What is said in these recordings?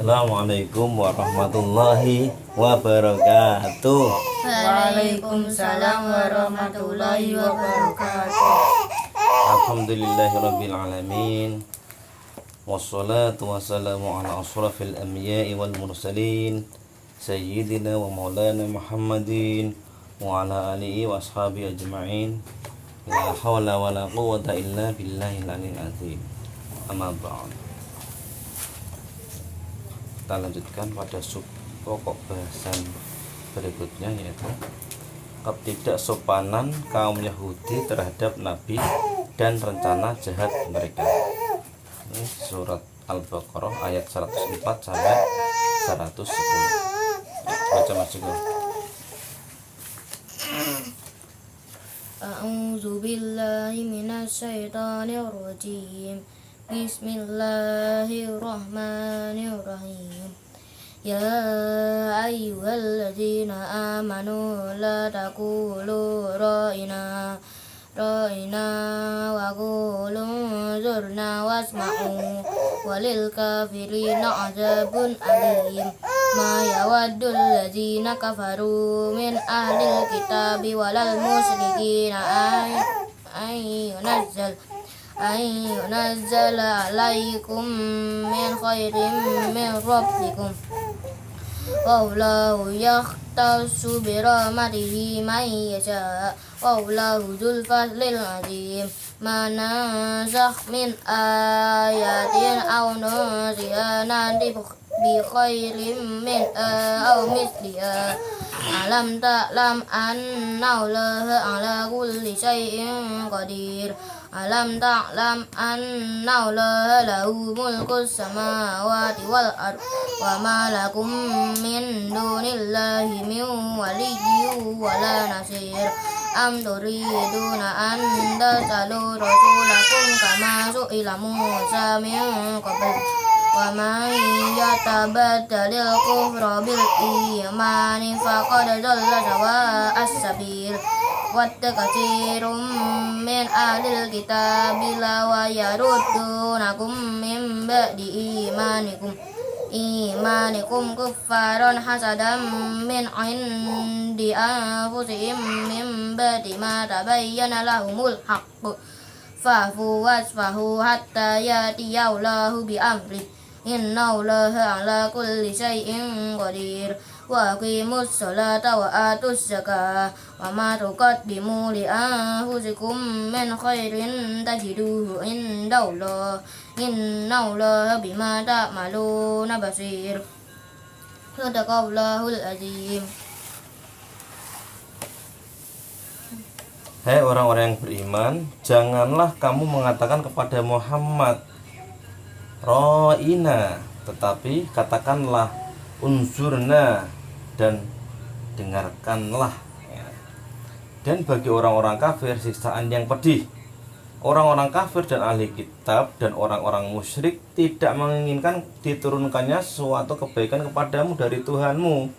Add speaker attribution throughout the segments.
Speaker 1: Assalamualaikum warahmatullahi wabarakatuh.
Speaker 2: Waalaikumsalam warahmatullahi wabarakatuh.
Speaker 1: Alhamdulillahirabbil alamin. Wassalatu wassalamu ala asrafil anbiya'i wal mursalin sayyidina wa maulana Muhammadin wa ala alihi wa ashabihi ajma'in. La hawla wa la quwwata illa billahil aliyyil azim. Amma ba'd. Kita lanjutkan pada sub pokok bahasan berikutnya, yaitu ketidaksopanan kaum Yahudi terhadap Nabi dan rencana jahat mereka. Ini surat Al-Baqarah ayat 104 sampai 110. Baca Mas Joko.
Speaker 2: A'udzu billahi minasy syaithanir rajim. Bismillahirrahmanirrahim. Ya ayyuhalladzina amanu la taqulu ra'ina wa qulu zurna wasma'u walil kafirina adzabun alim. Ma yawaddul ladzina kafaru min ahlil kitabi walal musyrikina ay yunazzala alaikum min khairin min rabbikum wallahu yakhtassu bi rahmatihi man yasha wallahu dzul fadlil azim. Ma nansakh min ayatin aw nunsiha na'ti bi khairin min aw misliha. Alam ta'lam anna Allaha ala kulli syai'in qadir. Alam ta'lam anna Allaha lahu mulkus samawati wal ard wa ma lakum min dunillahi min waliyyin wala nasir. Am turiduna an tasalu rasulakum kama su'ila Musa min qabl wa man yatabaddalil kufra bil imani faqad dhalla sawa'as sabil. Wadda katsirum min ahlil kitabi law yaruddunakum min ba'di imanikum kuffaran hasadan min indi anfusihim min ba'di ma tabayyana lahumul haqq fa'fu wasfahu hatta yatiyallahu bi amrih. Inna Allaha ala kulli syai'in qadir. Wa aqimus sholata wa atuz zakah wa ma tuqaddimu li anfusikum min khairin tajiduhu indallah. Inna Allaha bima ta'maluna basir. Shadaqallahul azim.
Speaker 1: Hai orang-orang yang beriman, janganlah kamu mengatakan kepada Muhammad Ro'ina, tetapi katakanlah unzurna dan dengarkanlah, ya. Dan bagi orang-orang kafir siksaan yang pedih. Orang-orang kafir dan ahli kitab dan orang-orang musyrik tidak menginginkan diturunkannya suatu kebaikan kepadamu dari Tuhanmu,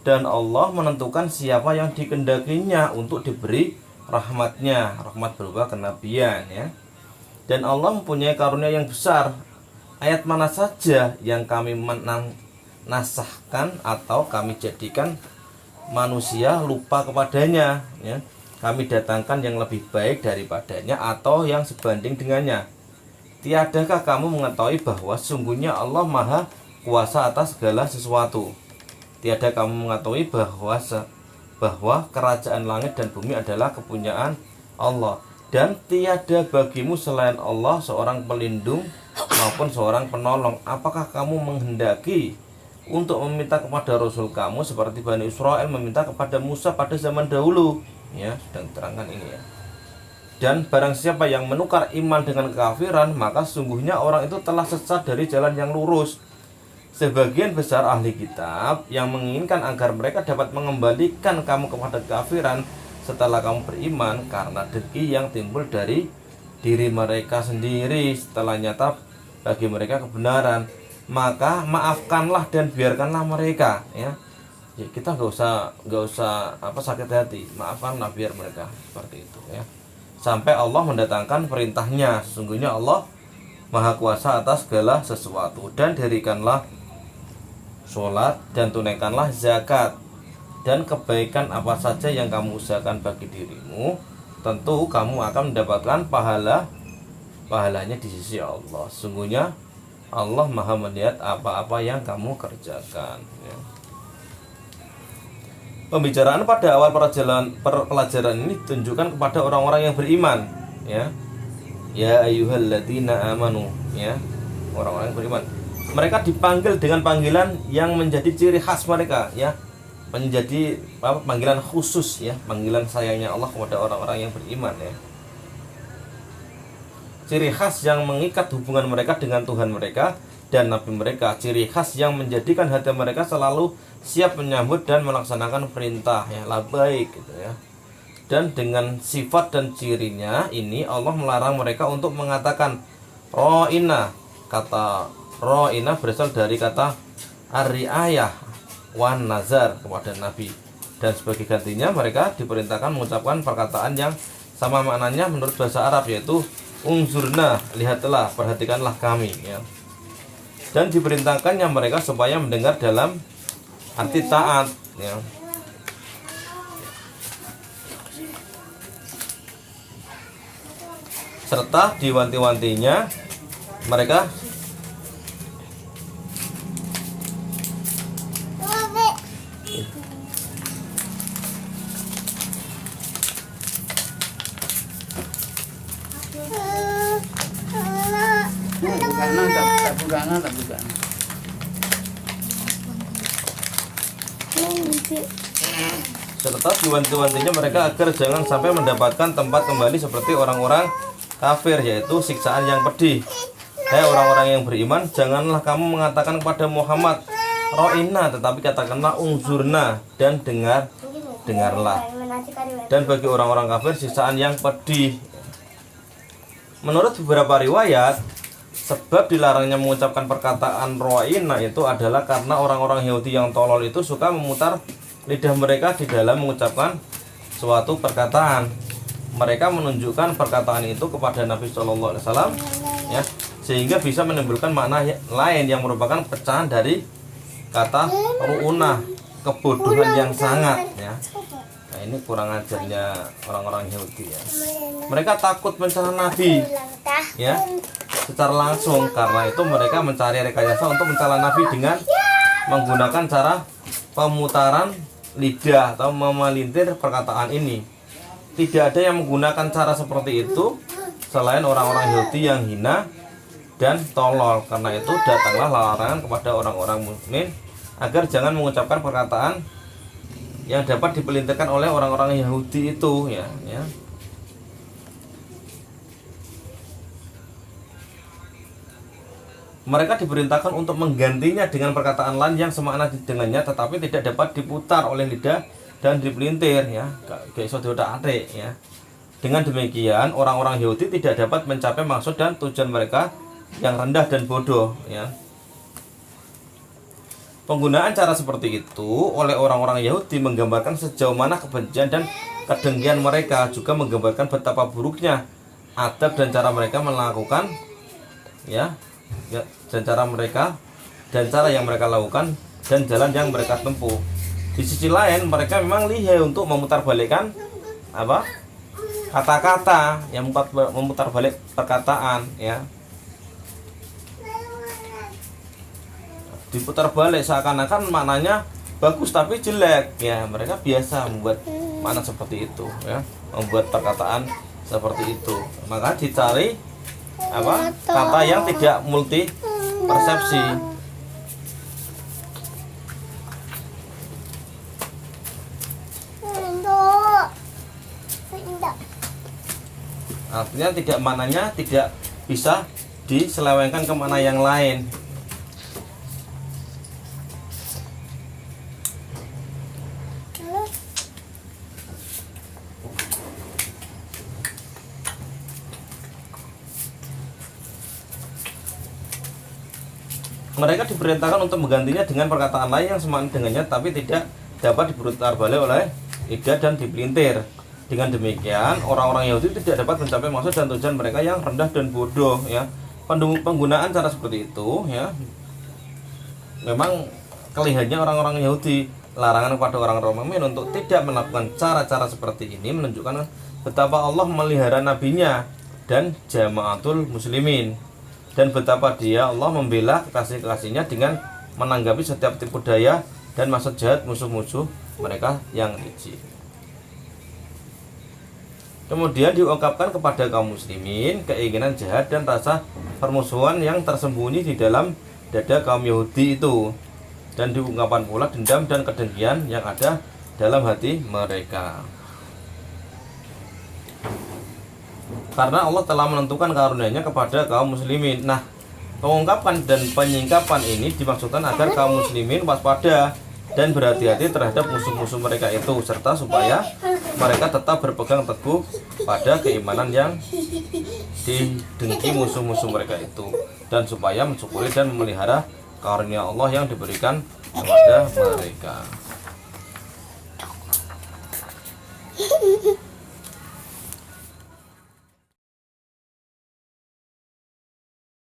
Speaker 1: dan Allah menentukan siapa yang dikehendakinya untuk diberi rahmatnya, rahmat berupa kenabian, ya. Dan Allah mempunyai karunia yang besar. Ayat mana saja yang kami nasahkan atau kami jadikan manusia lupa kepadanya, ya, kami datangkan yang lebih baik daripadanya atau yang sebanding dengannya. Tiadakah kamu mengetahui bahwa sungguhnya Allah maha kuasa atas segala sesuatu? Tiada kamu mengetahui bahwa kerajaan langit dan bumi adalah kepunyaan Allah, dan tiada bagimu selain Allah seorang pelindung maupun seorang penolong. Apakah kamu menghendaki untuk meminta kepada Rasul kamu seperti Bani Israel meminta kepada Musa pada zaman dahulu? Ya, sedang diterangkan ini, ya. Dan barang siapa yang menukar iman dengan kekafiran, maka sungguhnya orang itu telah sesat dari jalan yang lurus. Sebagian besar ahli kitab yang menginginkan agar mereka dapat mengembalikan kamu kepada kekafiran setelah kamu beriman karena dengki yang timbul dari diri mereka sendiri setelah nyata bagi mereka kebenaran. Maka maafkanlah dan biarkanlah mereka, ya. Kita nggak usah sakit hati, maafkanlah biar mereka seperti itu, ya. Sampai Allah mendatangkan perintahnya. Sesungguhnya Allah maha kuasa atas segala sesuatu. Dan dirikanlah sholat, dan tunaikanlah zakat. Dan kebaikan apa saja yang kamu usahakan bagi dirimu, tentu kamu akan mendapatkan pahalanya di sisi Allah. Sungguhnya Allah Maha melihat apa-apa yang kamu kerjakan, ya. Pembicaraan pada awal pelajaran ini ditunjukkan kepada orang-orang yang beriman, ya. Ya ayyuhalladzina amanu, ya. Orang-orang yang beriman. Mereka dipanggil dengan panggilan yang menjadi ciri khas mereka, ya. Menjadi panggilan khusus, ya, panggilan sayangnya Allah kepada orang-orang yang beriman, ya. Ciri khas yang mengikat hubungan mereka dengan Tuhan mereka dan Nabi mereka, ciri khas yang menjadikan hati mereka selalu siap menyambut dan melaksanakan perintah, ya, labbaik gitu, ya. Dan dengan sifat dan cirinya ini Allah melarang mereka untuk mengatakan ro'ina. Kata ro'ina berasal dari kata ar-ri'ayah wan nazar kepada Nabi, dan sebagai gantinya mereka diperintahkan mengucapkan perkataan yang sama maknanya menurut bahasa Arab, yaitu unzurna, lihatlah, perhatikanlah kami, ya. Dan diperintahkannya mereka supaya mendengar dalam arti taat, ya. Serta diwanti-wantinya mereka
Speaker 3: tak bukan.
Speaker 1: serta diwanti-wantinya mereka agar jangan sampai mendapatkan tempat kembali seperti orang-orang kafir, yaitu siksaan yang pedih. Hai orang-orang yang beriman, janganlah kamu mengatakan kepada Muhammad ro'ina, tetapi katakanlah unzurna, dan dengarlah. Dan bagi orang-orang kafir siksaan yang pedih. Menurut beberapa riwayat, sebab dilarangnya mengucapkan perkataan ro'ina itu adalah karena orang-orang Yahudi yang tolol itu suka memutar lidah mereka di dalam mengucapkan suatu perkataan. Mereka menunjukkan perkataan itu kepada Nabi Shallallahu Alaihi Wasallam, ya, sehingga bisa menimbulkan makna lain yang merupakan pecahan dari kata ru'una, kebodohan yang sangat, ya. Nah, ini kurang ajarnya orang-orang Yahudi, ya. Mereka takut mencela Nabi, ya, secara langsung. Karena itu mereka mencari rekayasa untuk mencela Nabi dengan menggunakan cara pemutaran lidah atau memelintir perkataan ini. Tidak ada yang menggunakan cara seperti itu selain orang-orang Yahudi yang hina dan tolol. Karena itu datanglah larangan kepada orang-orang mukmin agar jangan mengucapkan perkataan yang dapat dipelintirkan oleh orang-orang Yahudi itu, ya. Mereka diperintahkan untuk menggantinya dengan perkataan lain yang semakna dengannya, tetapi tidak dapat diputar oleh lidah dan dipelintir, ya. Kayak saudara adik, ya. Dengan demikian orang-orang Yahudi tidak dapat mencapai maksud dan tujuan mereka yang rendah dan bodoh, ya. Penggunaan cara seperti itu oleh orang-orang Yahudi menggambarkan sejauh mana kebencian dan kedengkian mereka, juga menggambarkan betapa buruknya adab dan cara mereka melakukan, ya, dan cara yang mereka lakukan dan jalan yang mereka tempuh. Di sisi lain mereka memang lihai untuk memutarbalikkan kata-kata, yang memutar balik perkataan, ya. Diputar balik seakan-akan maknanya bagus tapi jelek, ya. Mereka biasa membuat makna seperti itu, ya, membuat perkataan seperti itu. Maka dicari kata yang tidak multi persepsi. Artinya tidak, maknanya tidak bisa diselewengkan ke makna yang lain. Mereka diperintahkan untuk menggantinya dengan perkataan lain yang semakna dengannya, tapi tidak dapat diputar balik oleh lidah dan dipelintir. Dengan demikian, orang-orang Yahudi tidak dapat mencapai maksud dan tujuan mereka yang rendah dan bodoh, ya. Penggunaan cara seperti itu, ya, memang kelihatannya orang-orang Yahudi. Larangan kepada orang-orang mukmin untuk tidak melakukan cara-cara seperti ini menunjukkan betapa Allah melihara nabinya dan jamaatul muslimin, dan betapa dia Allah membela kekasih-kekasihnya dengan menanggapi setiap tipu daya dan maksud jahat musuh-musuh mereka yang keji. Kemudian diungkapkan kepada kaum muslimin keinginan jahat dan rasa permusuhan yang tersembunyi di dalam dada kaum Yahudi itu, dan diungkapkan pula dendam dan kedengkian yang ada dalam hati mereka. Karena Allah telah menentukan karunia-Nya kepada kaum muslimin. Nah, pengungkapan dan penyingkapan ini dimaksudkan agar kaum muslimin waspada dan berhati-hati terhadap musuh-musuh mereka itu, serta supaya mereka tetap berpegang teguh pada keimanan yang didengki musuh-musuh mereka itu, dan supaya mensyukuri dan memelihara karunia Allah yang diberikan kepada mereka.